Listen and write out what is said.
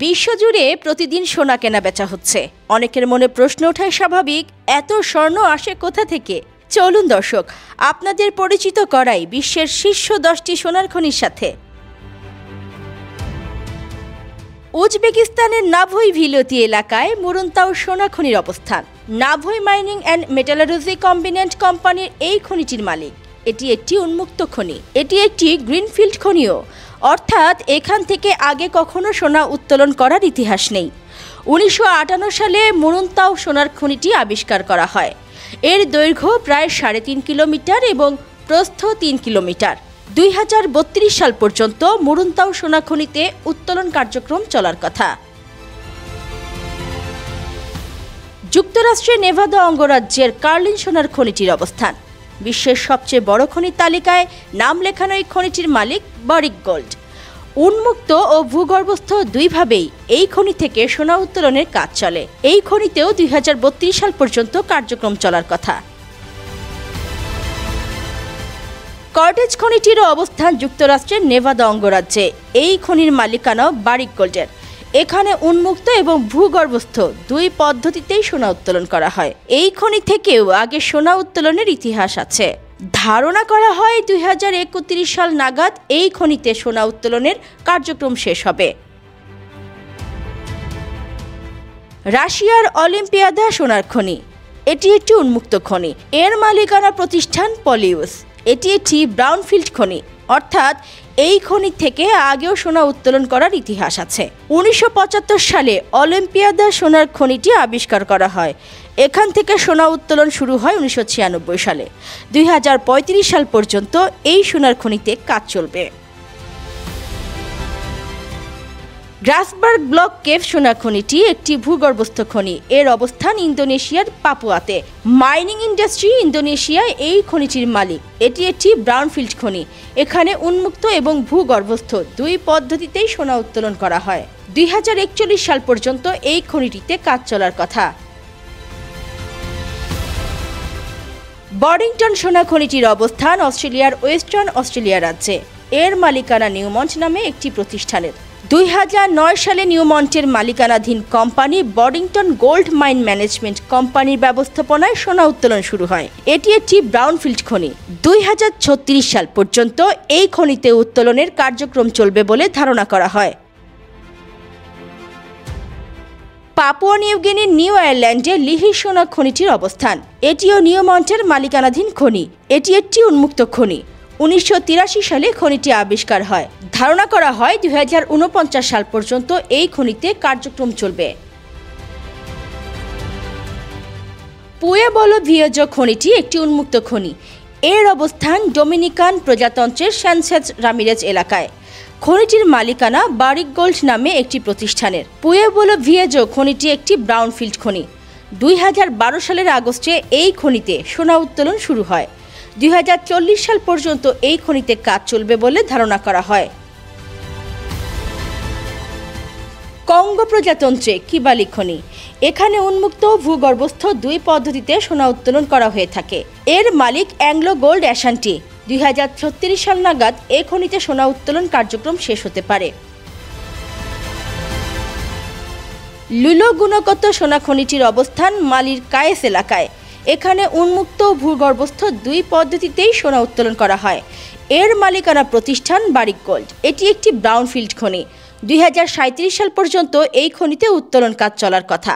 বিশ্বজুড়ে প্রতিদিন সোনা কেনা বেচা হচ্ছে। অনেকের মনে প্রশ্ন ওঠায় স্বাভাবিক, এত স্বর্ণ আসে কোথা থেকে? চলুন দর্শক, আপনাদের পরিচিত করাই বিশ্বের শীর্ষ 10টি সোনার খনির সাথে। উজবেকিস্তানের নাভোই ভিলোতি এলাকায় মুরুনতাউ সোনা খনির অবস্থান। নাভোই মাইনিং অ্যান্ড মেটালার্জি কম্বিনেন্ট কোম্পানির এই খনিটির মালিক। এটি একটি উন্মুক্ত খনি, এটি একটি গ্রিনফিল্ড খনিও, অর্থাৎ এখান থেকে আগে কখনো সোনা উত্তোলন করার ইতিহাস নেই। 1958 সালে মুরুনতাউ সোনার খনিটি আবিষ্কার করা হয়। এর দৈর্ঘ্য প্রায় 3.5 কিলোমিটার এবং প্রস্থ 3 কিলোমিটার। 2032 সাল পর্যন্ত মুরুনতাউ সোনা খনিতে উত্তোলন কার্যক্রম চলার কথা। যুক্তরাষ্ট্রের নেভাদা অঙ্গরাজ্যের কার্লিন সোনার খনিটির অবস্থান। বিশ্বের সবচেয়ে বড় খনির তালিকায় নাম লেখানো এই খনিটির মালিক বারিক গোল্ড। উন্মুক্ত ও ভূগর্ভস্থ দুইভাবেই এই খনি থেকে সোনা উত্তোলনের কাজ চলে। এই খনিতেও 2032 সাল পর্যন্ত কার্যক্রম চলার কথা। কর্টেজ খনিটিরও অবস্থান যুক্তরাষ্ট্রের নেভাদা অঙ্গরাজ্যে। এই খনির মালিকানা বারিক গোল্ডের। এখানে উন্মুক্ত এবং ভূগর্ভস্থ দুই পদ্ধতিতেই সোনা উত্তোলন করা হয়। এই খনি থেকেও আগে সোনা উত্তোলনের ইতিহাস আছে। ধারণা করা হয় 2031 সাল নাগাদ এই খনিতে সোনা উত্তোলনের কার্যক্রম শেষ হবে। রাশিয়ার অলিম্পিয়াদা সোনার খনি। এটি একটি উন্মুক্ত খনি। এর মালিকানা প্রতিষ্ঠান পলিউস। এটি একটি ব্রাউনফিল্ড খনি, অর্থাৎ এই খনি থেকে আগেও সোনা উত্তোলন করার ইতিহাস আছে। 1975 সালে অলিম্পিয়াদা সোনার খনিটি আবিষ্কার করা হয়। এখান থেকে সোনা উত্তোলন শুরু হয় 1996 সালে। 2035 সাল পর্যন্ত এই সোনার খনিতে কাজ চলবে। গ্রাসবার্গ ব্লক কেভ সোনা খনিটি একটি ভূগর্ভস্থ খনি। এর অবস্থান ইন্দোনেশিয়ার পাপুয়াতে। মাইনিং ইন্ডাস্ট্রি ইন্দোনেশিয়া এই খনিটির মালিক। এটি একটি ব্রাউনফিল্ড খনি। এখানে উন্মুক্ত এবং ভূগর্ভস্থ দুই পদ্ধতিতেই সোনা উত্তোলন করা হয়। 2041 সাল পর্যন্ত এই খনিটিতে কাজ চলার কথা। বডিংটন সোনা খনিটির অবস্থান অস্ট্রেলিয়ার ওয়েস্টার্ন অস্ট্রেলিয়া রাজ্যে। এর মালিকানা নিউমন্ট নামে একটি প্রতিষ্ঠানের। 2009 সালে নিউমন্টের মালিকানাধীন কোম্পানি বডিংটন গোল্ড মাইন ম্যানেজমেন্ট কোম্পানির ব্যবস্থাপনায় সোনা উত্তোলন শুরু হয়। এটি একটি ব্রাউনফিল্ড খনি। 2036 সাল পর্যন্ত এই খনিতে উত্তোলনের কার্যক্রম চলবে বলে ধারণা করা হয়। পাপুয়া নিউগিনির নিউ আয়ারল্যান্ডে লিহি সোনা খনিটির অবস্থান। এটিও নিউমন্টের মালিকানাধীন খনি। এটি একটি উন্মুক্ত খনি। 1983 সালে খনিটি আবিষ্কার হয়। ধারণা করা হয় 2049 সাল পর্যন্ত এই খনিতে কার্যক্রম চলবে। পুয়েবলো ভিয়েজো খনিটি একটি উন্মুক্ত খনি। এর অবস্থান ডোমিনিকান প্রজাতন্ত্রের সানচেজ রামিরেজ এলাকায়। খনিটির মালিকানা বারিক গোল্ড নামে একটি প্রতিষ্ঠানের। পুয়েবলো ভিয়েজো খনিটি একটি ব্রাউনফিল্ড খনি। 2012 সালের আগস্টে এই খনিতে সোনা উত্তোলন শুরু হয়। 2040 সাল পর্যন্ত এই খনিতে কাজ চলবে বলে ধারণা করা হয়। কঙ্গো প্রজাতন্ত্রে কিবালি খনি। এখানে উন্মুক্ত ভূগর্ভস্থ দুই পদ্ধতিতে সোনা উত্তোলন করা হয়ে থাকে। এর মালিক অ্যাংলো গোল্ড অ্যাশান্টি। 2036 সাল নাগাদ এই খনিতে সোনা উত্তোলন কার্যক্রম শেষ হতে পারে। লুলো গুণগত সোনা খনিটির অবস্থান মালির কায়েস এলাকায়। এখানে উন্মুক্ত ভূগর্ভস্থ দুই পদ্ধতিতেই সোনা উত্তোলন করা হয়। এর মালিকানা প্রতিষ্ঠান বারিক গোল্ড। এটি একটি ব্রাউনফিল্ড খনি। 2037 সাল পর্যন্ত এই খনিতে উত্তোলন কাজ চলার কথা।